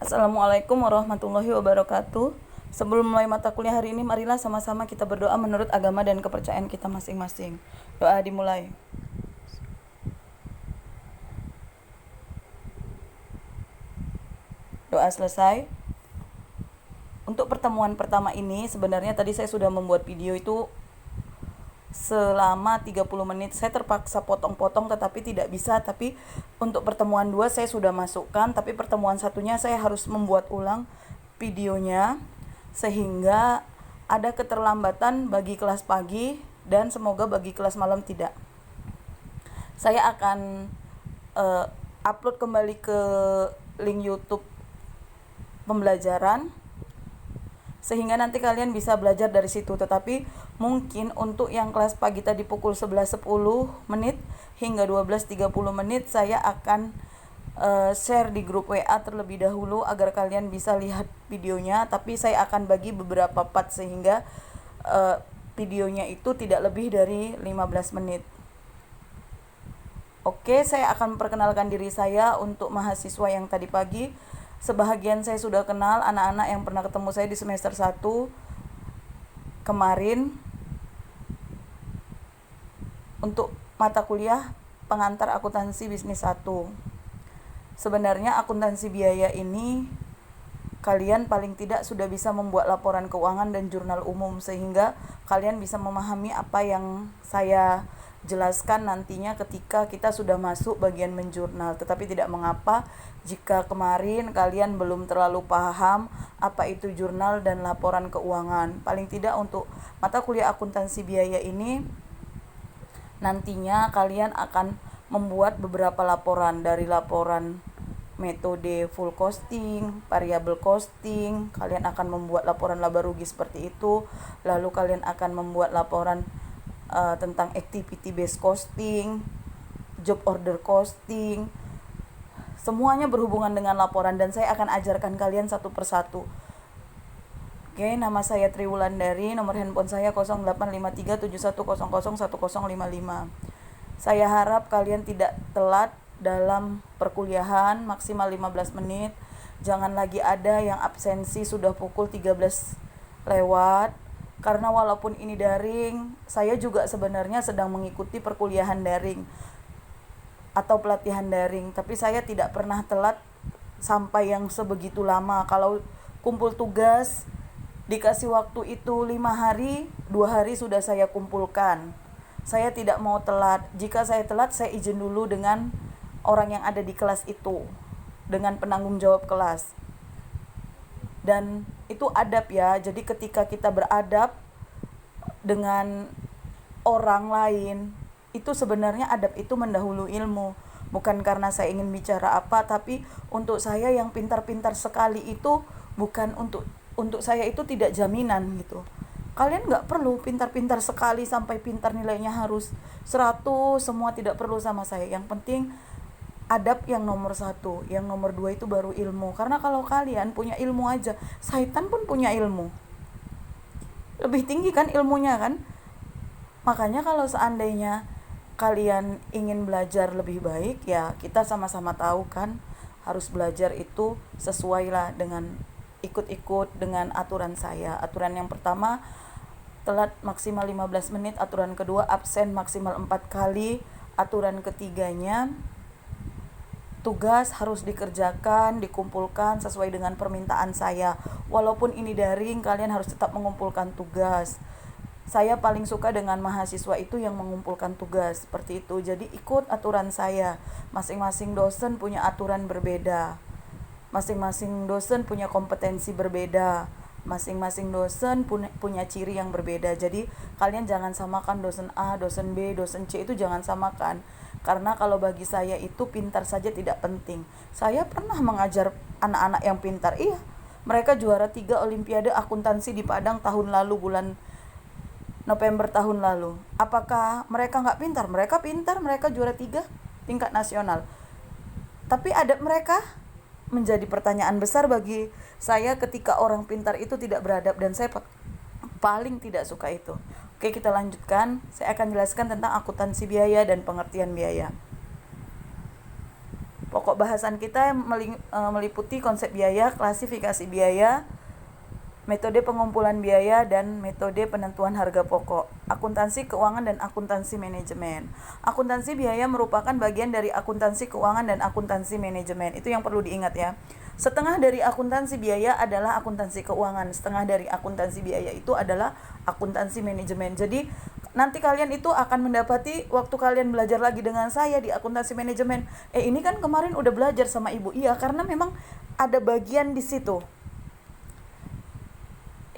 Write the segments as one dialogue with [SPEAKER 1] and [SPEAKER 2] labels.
[SPEAKER 1] Assalamualaikum warahmatullahi wabarakatuh. Sebelum mulai mata kuliah hari ini, marilah sama-sama kita berdoa menurut agama dan kepercayaan kita masing-masing. Doa dimulai. Doa selesai. Untuk pertemuan pertama ini, sebenarnya tadi saya sudah membuat video itu selama 30 menit. Saya terpaksa potong-potong tetapi tidak bisa. Tapi untuk pertemuan 2 saya sudah masukkan, tapi pertemuan satunya saya harus membuat ulang videonya sehingga ada keterlambatan bagi kelas pagi dan semoga bagi kelas malam tidak. Saya akan upload kembali ke link YouTube pembelajaran sehingga nanti kalian bisa belajar dari situ. Tetapi mungkin untuk yang kelas pagi tadi pukul 11.10 menit hingga 12.30 menit saya akan share di grup WA terlebih dahulu agar kalian bisa lihat videonya. Tapi saya akan bagi beberapa part sehingga videonya itu tidak lebih dari 15 menit. Oke, saya akan memperkenalkan diri saya untuk mahasiswa yang tadi pagi. Sebahagian saya sudah kenal anak-anak yang pernah ketemu saya di semester 1 kemarin untuk mata kuliah pengantar akuntansi bisnis 1. Sebenarnya akuntansi biaya ini kalian paling tidak sudah bisa membuat laporan keuangan dan jurnal umum sehingga kalian bisa memahami apa yang saya jelaskan nantinya ketika kita sudah masuk bagian menjurnal. Tetapi tidak mengapa jika kemarin kalian belum terlalu paham apa itu jurnal dan laporan keuangan. Paling tidak untuk mata kuliah akuntansi biaya ini nantinya kalian akan membuat beberapa laporan, dari laporan metode full costing, variable costing, kalian akan membuat laporan laba rugi seperti itu, lalu kalian akan membuat laporan tentang activity based costing, job order costing, semuanya berhubungan dengan laporan dan saya akan ajarkan kalian satu persatu. Oke, nama saya Triwulandari, nomor handphone saya 085371001055. Saya harap kalian tidak telat dalam perkuliahan, maksimal 15 menit. Jangan lagi ada yang absensi sudah pukul 13 lewat. Karena walaupun ini daring, saya juga sebenarnya sedang mengikuti perkuliahan daring atau pelatihan daring, tapi saya tidak pernah telat sampai yang sebegitu lama. Kalau kumpul tugas dikasih waktu itu 5 hari, 2 hari sudah saya kumpulkan. Saya tidak mau telat. Jika saya telat, saya izin dulu dengan orang yang ada di kelas itu, dengan penanggung jawab kelas. Dan itu adab ya. Jadi ketika kita beradab dengan orang lain, itu sebenarnya adab itu mendahului ilmu. Bukan karena saya ingin bicara apa, tapi untuk saya yang pintar-pintar sekali itu bukan untuk saya itu tidak jaminan gitu. Kalian nggak perlu pintar-pintar sekali sampai pintar nilainya harus 100, semua tidak perlu sama saya. Yang penting adab yang nomor 1, yang nomor 2 itu baru ilmu. Karena kalau kalian punya ilmu aja, syaitan pun punya ilmu. Lebih tinggi kan ilmunya kan? Makanya kalau seandainya kalian ingin belajar lebih baik, ya kita sama-sama tahu kan, harus belajar itu sesuai lah dengan ikut-ikut dengan aturan saya. Aturan yang pertama, telat maksimal 15 menit. Aturan kedua, absen maksimal 4 kali. Aturan ketiganya, tugas harus dikerjakan, dikumpulkan sesuai dengan permintaan saya. Walaupun ini daring, kalian harus tetap mengumpulkan tugas. Saya paling suka dengan mahasiswa itu yang mengumpulkan tugas, seperti itu. Jadi ikut aturan saya. Masing-masing dosen punya aturan berbeda. Masing-masing dosen punya kompetensi berbeda. Masing-masing dosen punya ciri yang berbeda. Jadi kalian jangan samakan dosen A, dosen B, dosen C, itu jangan samakan. Karena kalau bagi saya itu pintar saja tidak penting. Saya pernah mengajar anak-anak yang pintar. Iya, mereka juara 3 Olimpiade akuntansi di Padang tahun lalu, bulan November tahun lalu. Apakah mereka nggak pintar? Mereka pintar, mereka juara 3 tingkat nasional. Tapi adab mereka menjadi pertanyaan besar bagi saya ketika orang pintar itu tidak beradab, dan saya paling tidak suka itu. Oke, kita lanjutkan. Saya akan jelaskan tentang akuntansi biaya dan pengertian biaya. Pokok bahasan kita meliputi konsep biaya, klasifikasi biaya, metode pengumpulan biaya, dan metode penentuan harga pokok. Akuntansi keuangan dan akuntansi manajemen. Akuntansi biaya merupakan bagian dari akuntansi keuangan dan akuntansi manajemen. Itu yang perlu diingat ya. Setengah dari akuntansi biaya adalah akuntansi keuangan, setengah dari akuntansi biaya itu adalah akuntansi manajemen. Jadi nanti kalian itu akan mendapati waktu kalian belajar lagi dengan saya di akuntansi manajemen. Ini kan kemarin udah belajar sama ibu. Iya, karena memang ada bagian di situ.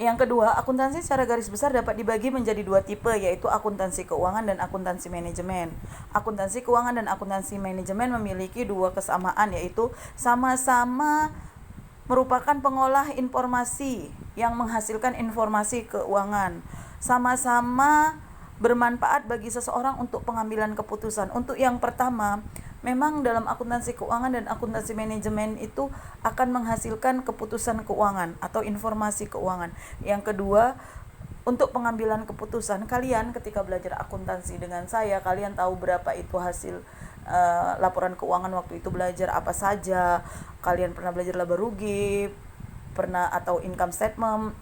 [SPEAKER 1] Yang kedua, akuntansi secara garis besar dapat dibagi menjadi dua tipe, yaitu akuntansi keuangan dan akuntansi manajemen. Akuntansi keuangan dan akuntansi manajemen memiliki dua kesamaan, yaitu sama-sama merupakan pengolah informasi yang menghasilkan informasi keuangan. Sama-sama bermanfaat bagi seseorang untuk pengambilan keputusan. Untuk yang pertama, memang dalam akuntansi keuangan dan akuntansi manajemen itu akan menghasilkan keputusan keuangan atau informasi keuangan. Yang kedua, untuk pengambilan keputusan, kalian ketika belajar akuntansi dengan saya, kalian tahu berapa itu hasil laporan keuangan waktu itu belajar apa saja. Kalian pernah belajar laba rugi, pernah atau income statement,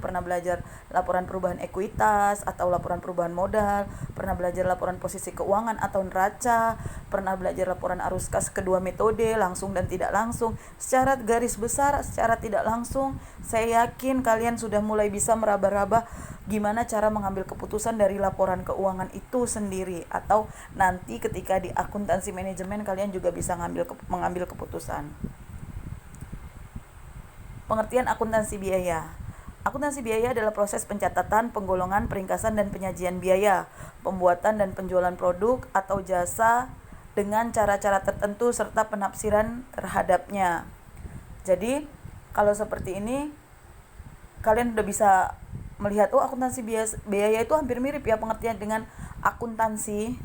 [SPEAKER 1] pernah belajar laporan perubahan ekuitas atau laporan perubahan modal, pernah belajar laporan posisi keuangan atau neraca, pernah belajar laporan arus kas kedua metode, langsung dan tidak langsung. Secara garis besar, secara tidak langsung, saya yakin kalian sudah mulai bisa meraba-raba gimana cara mengambil keputusan dari laporan keuangan itu sendiri, atau nanti ketika di akuntansi manajemen kalian juga bisa mengambil keputusan. Pengertian akuntansi biaya. Akuntansi biaya adalah proses pencatatan, penggolongan, peringkasan, dan penyajian biaya, pembuatan dan penjualan produk atau jasa dengan cara-cara tertentu serta penafsiran terhadapnya. Jadi, kalau seperti ini, kalian udah bisa melihat, akuntansi biaya itu hampir mirip ya pengertian dengan akuntansi.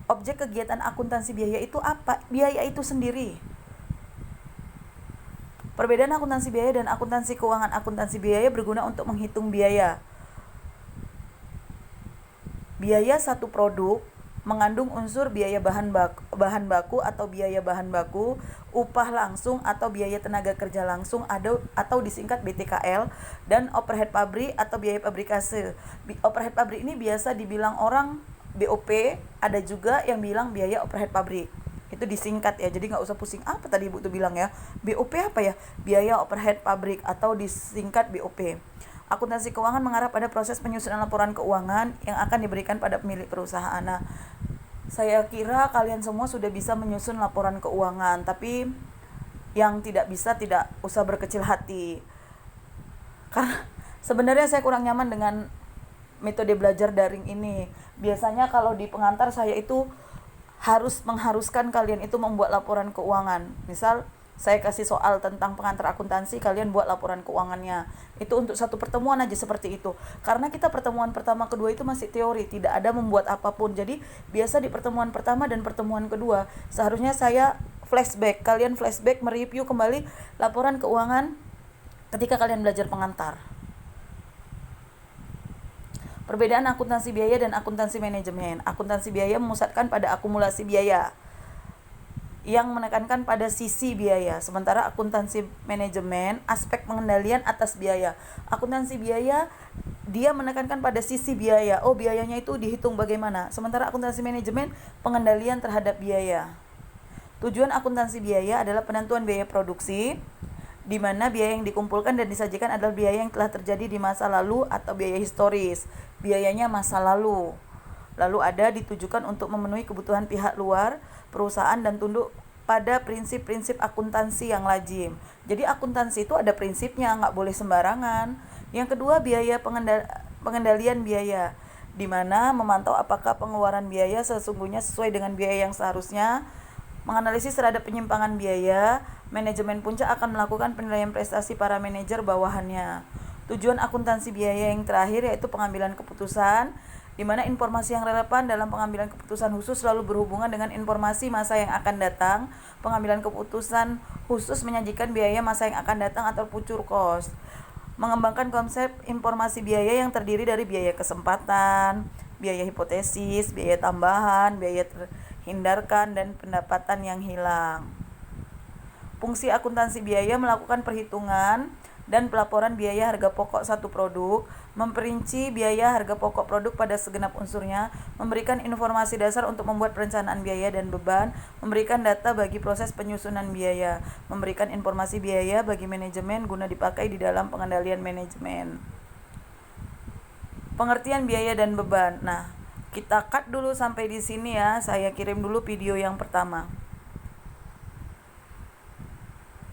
[SPEAKER 1] Objek kegiatan akuntansi biaya itu apa? Biaya itu sendiri. Perbedaan akuntansi biaya dan akuntansi keuangan. Akuntansi biaya berguna untuk menghitung biaya. Biaya satu produk mengandung unsur biaya bahan baku atau biaya bahan baku, upah langsung atau biaya tenaga kerja langsung atau disingkat BTKL, dan overhead pabrik atau biaya pabrikase. Overhead pabrik ini biasa dibilang orang BOP, ada juga yang bilang biaya overhead pabrik. Itu disingkat ya, jadi nggak usah pusing apa tadi ibu tuh bilang ya, BOP apa ya, biaya overhead pabrik atau disingkat BOP. Akuntansi keuangan mengarah pada proses penyusunan laporan keuangan yang akan diberikan pada pemilik perusahaan. Nah, saya kira kalian semua sudah bisa menyusun laporan keuangan, tapi yang tidak bisa tidak usah berkecil hati, karena sebenarnya saya kurang nyaman dengan metode belajar daring ini. Biasanya kalau di pengantar saya itu mengharuskan kalian itu membuat laporan keuangan. Misal saya kasih soal tentang pengantar akuntansi, kalian buat laporan keuangannya. Itu untuk satu pertemuan aja seperti itu. Karena kita pertemuan pertama kedua itu masih teori, tidak ada membuat apapun. Jadi biasa di pertemuan pertama dan pertemuan kedua seharusnya saya flashback, kalian flashback mereview kembali laporan keuangan ketika kalian belajar pengantar. Perbedaan akuntansi biaya dan akuntansi manajemen. Akuntansi biaya memusatkan pada akumulasi biaya yang menekankan pada sisi biaya, sementara akuntansi manajemen aspek pengendalian atas biaya. Akuntansi biaya dia menekankan pada sisi biaya, biayanya itu dihitung bagaimana, sementara akuntansi manajemen pengendalian terhadap biaya. Tujuan akuntansi biaya adalah penentuan biaya produksi, di mana biaya yang dikumpulkan dan disajikan adalah biaya yang telah terjadi di masa lalu atau biaya historis. Biayanya masa lalu ada ditujukan untuk memenuhi kebutuhan pihak luar perusahaan dan tunduk pada prinsip-prinsip akuntansi yang lazim. Jadi akuntansi itu ada prinsipnya, nggak boleh sembarangan. Yang kedua, biaya pengendalian biaya, di mana memantau apakah pengeluaran biaya sesungguhnya sesuai dengan biaya yang seharusnya. Menganalisis terhadap penyimpangan biaya, manajemen puncak akan melakukan penilaian prestasi para manajer bawahannya. Tujuan akuntansi biaya yang terakhir yaitu pengambilan keputusan, di mana informasi yang relevan dalam pengambilan keputusan khusus selalu berhubungan dengan informasi masa yang akan datang. Pengambilan keputusan khusus menyajikan biaya masa yang akan datang atau future cost. Mengembangkan konsep informasi biaya yang terdiri dari biaya kesempatan, biaya hipotesis, biaya tambahan, biaya hindarkan, dan pendapatan yang hilang. Fungsi akuntansi biaya melakukan perhitungan dan pelaporan biaya harga pokok satu produk, memperinci biaya harga pokok produk pada segenap unsurnya, memberikan informasi dasar untuk membuat perencanaan biaya dan beban, memberikan data bagi proses penyusunan biaya, memberikan informasi biaya bagi manajemen guna dipakai di dalam pengendalian manajemen. Pengertian biaya dan beban. Nah, kita cut dulu sampai di sini ya. Saya kirim dulu video yang pertama.